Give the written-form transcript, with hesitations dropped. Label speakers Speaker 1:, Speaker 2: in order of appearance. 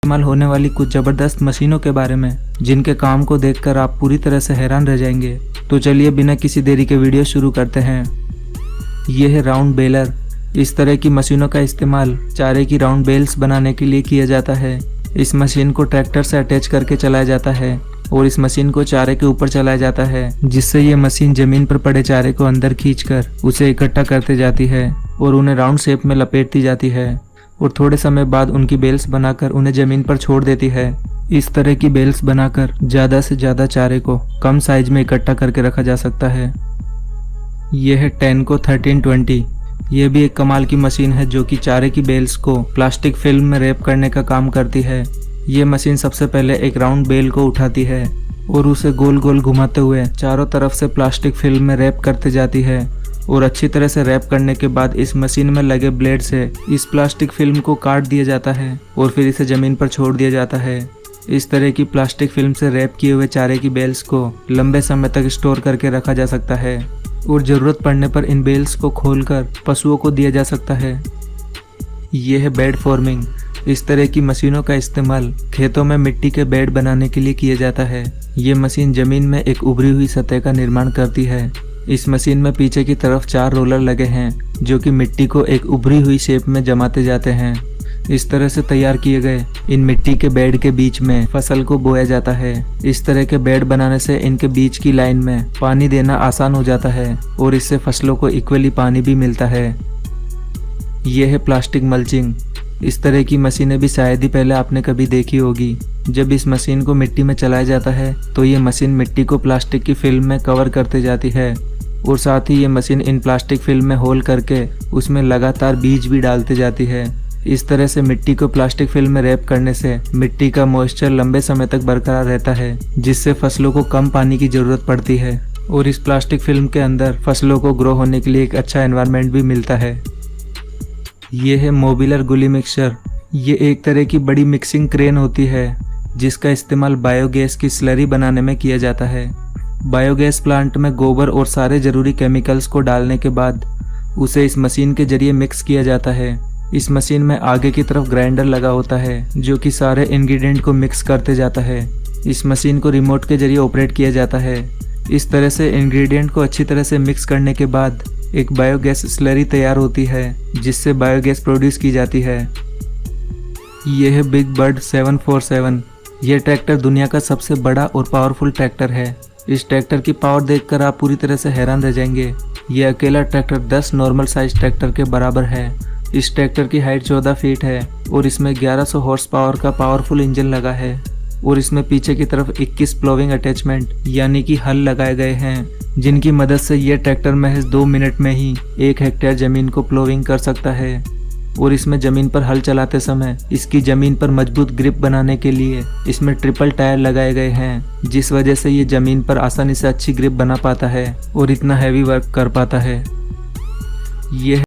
Speaker 1: इस्तेमाल होने वाली कुछ ज़बरदस्त मशीनों के बारे में, जिनके काम को देखकर आप पूरी तरह से हैरान रह जाएंगे। तो चलिए बिना किसी देरी के वीडियो शुरू करते हैं। यह है राउंड बेलर। इस तरह की मशीनों का इस्तेमाल चारे की राउंड बेल्स बनाने के लिए किया जाता है। इस मशीन को ट्रैक्टर से अटैच करके चलाया जाता है और इस मशीन को चारे के ऊपर चलाया जाता है, जिससे ये मशीन जमीन पर पड़े चारे को अंदर खींचकर उसे इकट्ठा करते जाती है और उन्हें राउंड शेप में लपेटती जाती है और थोड़े समय बाद उनकी बेल्स बनाकर उन्हें जमीन पर छोड़ देती है। इस तरह की बेल्स बनाकर ज़्यादा से ज़्यादा चारे को कम साइज में इकट्ठा करके रखा जा सकता है। यह है टेनको 1320। यह भी एक कमाल की मशीन है जो कि चारे की बेल्स को प्लास्टिक फिल्म में रैप करने का काम करती है। ये मशीन सबसे पहले एक राउंड बेल को उठाती है और उसे गोल गोल घुमाते हुए चारों तरफ से प्लास्टिक फिल्म में रैप करते जाती है और अच्छी तरह से रैप करने के बाद इस मशीन में लगे ब्लेड से इस प्लास्टिक फिल्म को काट दिया जाता है और फिर इसे ज़मीन पर छोड़ दिया जाता है। इस तरह की प्लास्टिक फिल्म से रैप किए हुए चारे की बेल्स को लंबे समय तक स्टोर करके रखा जा सकता है और ज़रूरत पड़ने पर इन बेल्स को खोलकर पशुओं को दिया जा सकता है। यह है बेड फॉर्मिंग। इस तरह की मशीनों का इस्तेमाल खेतों में मिट्टी के बेड बनाने के लिए किया जाता है। ये मशीन ज़मीन में एक उभरी हुई सतह का निर्माण करती है। इस मशीन में पीछे की तरफ 4 रोलर लगे हैं जो कि मिट्टी को एक उभरी हुई शेप में जमाते जाते हैं। इस तरह से तैयार किए गए इन मिट्टी के बेड के बीच में फसल को बोया जाता है। इस तरह के बेड बनाने से इनके बीच की लाइन में पानी देना आसान हो जाता है और इससे फसलों को इक्वली पानी भी मिलता है। यह है प्लास्टिक मल्चिंग। इस तरह की मशीनें भी शायद ही पहले आपने कभी देखी होगी। जब इस मशीन को मिट्टी में चलाया जाता है तो ये मशीन मिट्टी को प्लास्टिक की फिल्म में कवर करते जाती है और साथ ही ये मशीन इन प्लास्टिक फिल्म में होल करके उसमें लगातार बीज भी डालते जाती है। इस तरह से मिट्टी को प्लास्टिक फिल्म में रैप करने से मिट्टी का मॉइस्चर लंबे समय तक बरकरार रहता है, जिससे फसलों को कम पानी की जरूरत पड़ती है और इस प्लास्टिक फिल्म के अंदर फसलों को ग्रो होने के लिए एक अच्छा एनवायरनमेंट भी मिलता है। ये है मोबिलर गुली मिक्सचर। ये एक तरह की बड़ी मिक्सिंग क्रेन होती है जिसका इस्तेमाल बायोगैस की स्लरी बनाने में किया जाता है। बायोगैस प्लांट में गोबर और सारे ज़रूरी केमिकल्स को डालने के बाद उसे इस मशीन के जरिए मिक्स किया जाता है। इस मशीन में आगे की तरफ ग्राइंडर लगा होता है जो कि सारे इंग्रेडिएंट को मिक्स करते जाता है। इस मशीन को रिमोट के जरिए ऑपरेट किया जाता है। इस तरह से इंग्रेडिएंट को अच्छी तरह से मिक्स करने के बाद एक बायोगैस स्लरी तैयार होती है जिससे बायोगैस प्रोड्यूस की जाती है। यह है बिग बर्ड 747। यह ट्रैक्टर दुनिया का सबसे बड़ा और पावरफुल ट्रैक्टर है। इस ट्रैक्टर की पावर देखकर आप पूरी तरह से हैरान रह जाएंगे। यह अकेला ट्रैक्टर 10 नॉर्मल साइज ट्रैक्टर के बराबर है। इस ट्रैक्टर की हाइट 14 फीट है और इसमें 1100 हॉर्स पावर का पावरफुल इंजन लगा है और इसमें पीछे की तरफ 21 प्लोविंग अटैचमेंट यानी कि हल लगाए गए हैं, जिनकी मदद से यह ट्रैक्टर महज 2 मिनट में ही 1 हेक्टेयर जमीन को प्लोविंग कर सकता है। और इसमें जमीन पर हल चलाते समय इसकी जमीन पर मजबूत ग्रिप बनाने के लिए इसमें ट्रिपल टायर लगाए गए हैं, जिस वजह से ये जमीन पर आसानी से अच्छी ग्रिप बना पाता है और इतना हैवी वर्क कर पाता है। यह